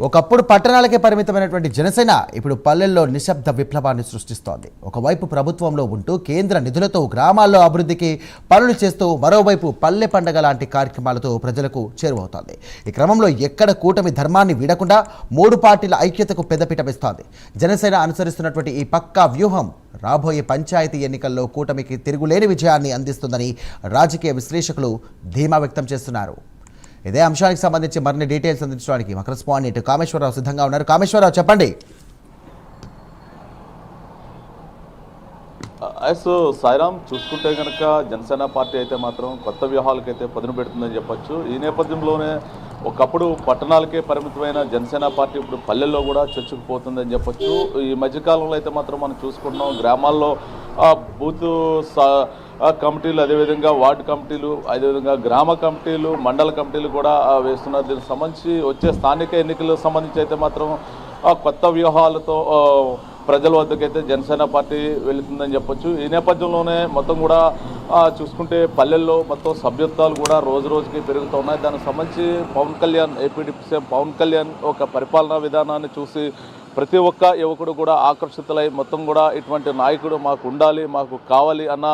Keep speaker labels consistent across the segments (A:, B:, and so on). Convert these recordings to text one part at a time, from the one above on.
A: ఒకప్పుడు పట్టణాలకే పరిమితమైనటువంటి జనసేన ఇప్పుడు పల్లెల్లో నిశ్శబ్ద విప్లవాన్ని సృష్టిస్తోంది. ఒకవైపు ప్రభుత్వంలో ఉంటూ కేంద్ర నిధులతో గ్రామాల్లో అభివృద్ధికి పనులు చేస్తూ మరోవైపు పల్లె పండగ లాంటి కార్యక్రమాలతో ప్రజలకు చేరువవుతోంది. ఈ క్రమంలో ఎక్కడ కూటమి ధర్మాన్ని వీడకుండా మూడు పార్టీల ఐక్యతకు పెద్దపీట వేస్తోంది. జనసేన అనుసరిస్తున్నటువంటి ఈ పక్కా వ్యూహం రాబోయే పంచాయతీ ఎన్నికల్లో కూటమికి తిరుగులేని విజయాన్ని అందిస్తుందని రాజకీయ విశ్లేషకులు ధీమా వ్యక్తం చేస్తున్నారు. ఇదే అంశానికి సంబంధించి మరిన్ని డీటెయిల్స్ అందించడానికి మా కరెస్పాండెంట్ కామేశ్వరరావు సిద్ధంగా ఉన్నారు. కామేశ్వరరావు, చెప్పండి.
B: సాయిరామ్, చూసుకుంటే కనుక జనసేన పార్టీ అయితే మాత్రం కొత్త వ్యూహాలకైతే పదును పెడుతుందని చెప్పొచ్చు. ఈ నేపథ్యంలోనే ఒకప్పుడు పట్టణాలకే పరిమితమైన జనసేన పార్టీ ఇప్పుడు పల్లెల్లో కూడా చొచ్చుకుపోతుందని చెప్పొచ్చు. ఈ మధ్యకాలంలో అయితే మాత్రం మనం చూసుకుంటున్నాం, గ్రామాల్లో బూత్ కమిటీలు, అదేవిధంగా వార్డు కమిటీలు, అదేవిధంగా గ్రామ కమిటీలు, మండల కమిటీలు కూడా వేస్తున్నారు. దీనికి సంబంధించి వచ్చే స్థానిక ఎన్నికలకు సంబంధించి అయితే మాత్రం కొత్త వ్యూహాలతో ప్రజల వద్దకైతే జనసేన పార్టీ వెళుతుందని చెప్పొచ్చు. ఈ నేపథ్యంలోనే మొత్తం కూడా చూసుకుంటే పల్లెల్లో మొత్తం సభ్యత్వాలు కూడా రోజు రోజుకి పెరుగుతున్నాయి. దానికి సంబంధించి Pawan Kalyan, AP deputy CM Pawan Kalyan ఒక పరిపాలనా విధానాన్ని చూసి ప్రతి ఒక్క యువకుడు కూడా ఆకర్షితులై మొత్తం కూడా ఇటువంటి నాయకుడు మాకు ఉండాలి, మాకు కావాలి అన్న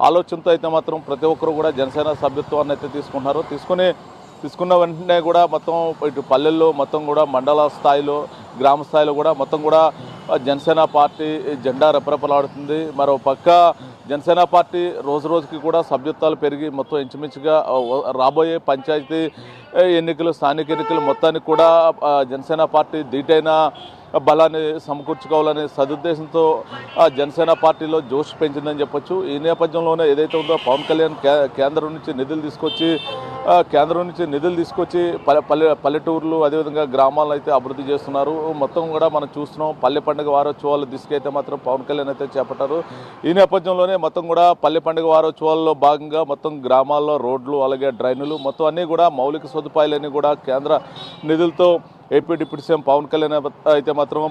B: ఆలోచనతో అయితే మాత్రం ప్రతి ఒక్కరు కూడా జనసేన సభ్యత్వాన్ని అయితే తీసుకుంటున్నారు. తీసుకున్న వెంటనే కూడా మొత్తం ఇటు పల్లెల్లో మొత్తం కూడా మండల స్థాయిలో, గ్రామ స్థాయిలో కూడా మొత్తం కూడా జనసేన పార్టీ జెండా రెపరెపలాడుతుంది. మరో పక్క జనసేన పార్టీ రోజు రోజుకి కూడా సభ్యత్వాలు పెరిగి మొత్తం ఇంచుమించుగా రాబోయే పంచాయతీ ఎన్నికలు, స్థానిక ఎన్నికలు మొత్తానికి కూడా జనసేన పార్టీ ధీటైన బలాన్ని సమకూర్చుకోవాలనే సదుద్దేశంతో జనసేన పార్టీలో జోష్ పెంచిందని చెప్పొచ్చు. ఈ నేపథ్యంలోనే ఏదైతే ఉందో పవన్ కళ్యాణ్ కేంద్రం నుంచి నిధులు తీసుకొచ్చి పల్లెటూర్లు, అదేవిధంగా గ్రామాలను అయితే అభివృద్ధి చేస్తున్నారు. మొత్తం కూడా మనం చూస్తున్నాం, పల్లె పండుగ వారోత్సవాలు దిశకైతే మాత్రం పవన్ కళ్యాణ్ అయితే చేపట్టారు. ఈ నేపథ్యంలోనే మొత్తం కూడా పల్లె పండుగ వారోత్సవాల్లో భాగంగా మొత్తం గ్రామాల్లో రోడ్లు, అలాగే డ్రైన్లు మొత్తం అన్నీ కూడా మౌలిక సదుపాయాలన్నీ కూడా కేంద్ర నిధులతో AP deputy CM Pawan Kalyan అయితే మాత్రం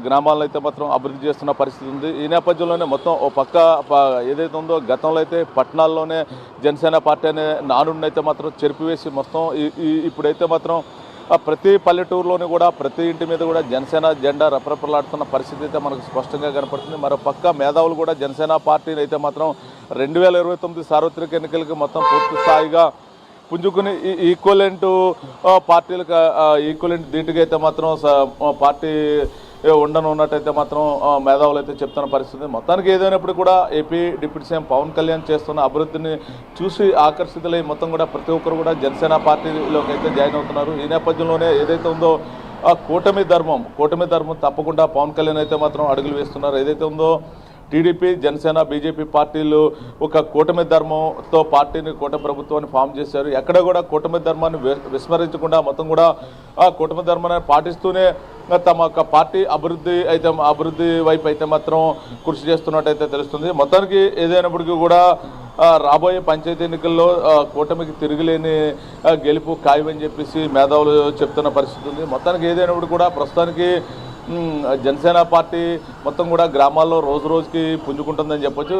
B: గ్రామాలను అయితే మాత్రం అభివృద్ధి చేస్తున్న పరిస్థితి ఉంది. ఈ నేపథ్యంలోనే మొత్తం ఓ పక్క ఏదైతే ఉందో గతంలో అయితే పట్టణాల్లోనే జనసేన పార్టీ అనే నానుడిని అయితే మాత్రం చెరిపివేసి మొత్తం ఇప్పుడైతే మాత్రం ప్రతి పల్లెటూరులోని కూడా ప్రతి ఇంటి మీద కూడా జనసేన జెండా రెపరెపలాడుతున్న పరిస్థితి అయితే మనకు స్పష్టంగా కనపడుతుంది. మరో పక్క మేధావులు కూడా జనసేన పార్టీని అయితే మాత్రం 2029 సార్వత్రిక ఎన్నికలకి మొత్తం పూర్తి స్థాయిగా పుంజుకుని ఈక్వలెంట్ పార్టీలకు ఈక్వలెంట్ ధీటుగా అయితే మాత్రం పార్టీ ఉండనున్నట్టయితే మాత్రం మేధావులు అయితే చెప్తున్న పరిస్థితి. మొత్తానికి ఏదైనప్పుడు కూడా AP deputy CM Pawan Kalyan చేస్తున్న అభివృద్ధిని చూసి ఆకర్షితులై మొత్తం కూడా ప్రతి ఒక్కరు కూడా జనసేన పార్టీలోకి అయితే జాయిన్ అవుతున్నారు. ఈ నేపథ్యంలోనే ఏదైతే ఉందో కూటమి ధర్మం తప్పకుండా పవన్ కళ్యాణ్ అయితే మాత్రం అడుగులు వేస్తున్నారు. ఏదైతే ఉందో టీడీపీ, జనసేన, బీజేపీ పార్టీలు ఒక కూటమి ధర్మంతో పార్టీని, కూటమి ప్రభుత్వాన్ని ఫామ్ చేశారు. ఎక్కడ కూడా కూటమి ధర్మాన్ని విస్మరించకుండా మొత్తం కూడా ఆ కూటమి ధర్మాన్ని పాటిస్తూనే తమ యొక్క పార్టీ అభివృద్ధి వైపు అయితే మాత్రం కృషి చేస్తున్నట్టయితే తెలుస్తుంది. మొత్తానికి ఏదైనప్పటికీ కూడా రాబోయే పంచాయతీ ఎన్నికల్లో కూటమికి తిరుగులేని గెలుపు ఖాయమని చెప్పేసి మేధావులు చెప్తున్న పరిస్థితి ఉంది. మొత్తానికి ఏదైనప్పుడు కూడా ప్రస్తుతానికి జనసేన పార్టీ మొత్తం కూడా గ్రామాల్లో రోజు రోజుకి పుంజుకుంటుందని చెప్పొచ్చు.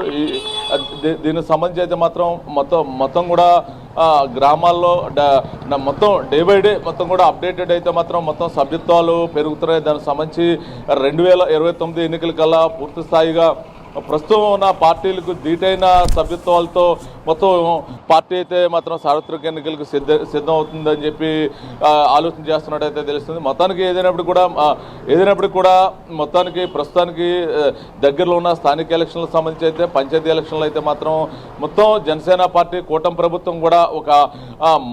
B: దీనికి సంబంధించి అయితే మాత్రం మొత్తం కూడా గ్రామాల్లో మొత్తం డే బై డే మొత్తం కూడా అప్డేటెడ్ అయితే మాత్రం మొత్తం సభ్యత్వాలు పెరుగుతున్నాయి. దానికి సంబంధించి 2029 ఎన్నికల కల్లా పూర్తి స్థాయిగా ప్రస్తుతం ఉన్న పార్టీలకు ధీటైన సభ్యత్వాలతో మొత్తం పార్టీ అయితే మాత్రం సార్వత్రిక ఎన్నికలకు సిద్ధం అవుతుందని చెప్పి ఆలోచన చేస్తున్నట్టయితే తెలుస్తుంది. మొత్తానికి ఏదైనప్పటికీ కూడా మొత్తానికి ప్రస్తుతానికి దగ్గరలో ఉన్న స్థానిక ఎలక్షన్లకు సంబంధించి అయితే పంచాయతీ ఎలక్షన్లు అయితే మాత్రం మొత్తం జనసేన పార్టీ కూటమి ప్రభుత్వం కూడా ఒక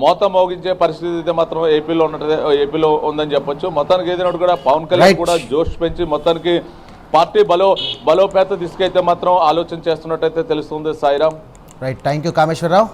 B: మోత మోగించే పరిస్థితి అయితే మాత్రం ఏపీలో ఉందని చెప్పొచ్చు. మొత్తానికి ఏదైనప్పుడు కూడా పవన్ కళ్యాణ్ కూడా జోష్ పెంచి మొత్తానికి పార్టీ బలోపేత దిశకైతే మాత్రం ఆలోచన చేస్తున్నట్టయితే తెలుస్తుంది. Sairam.
A: Right, thank you Kameswara Rao.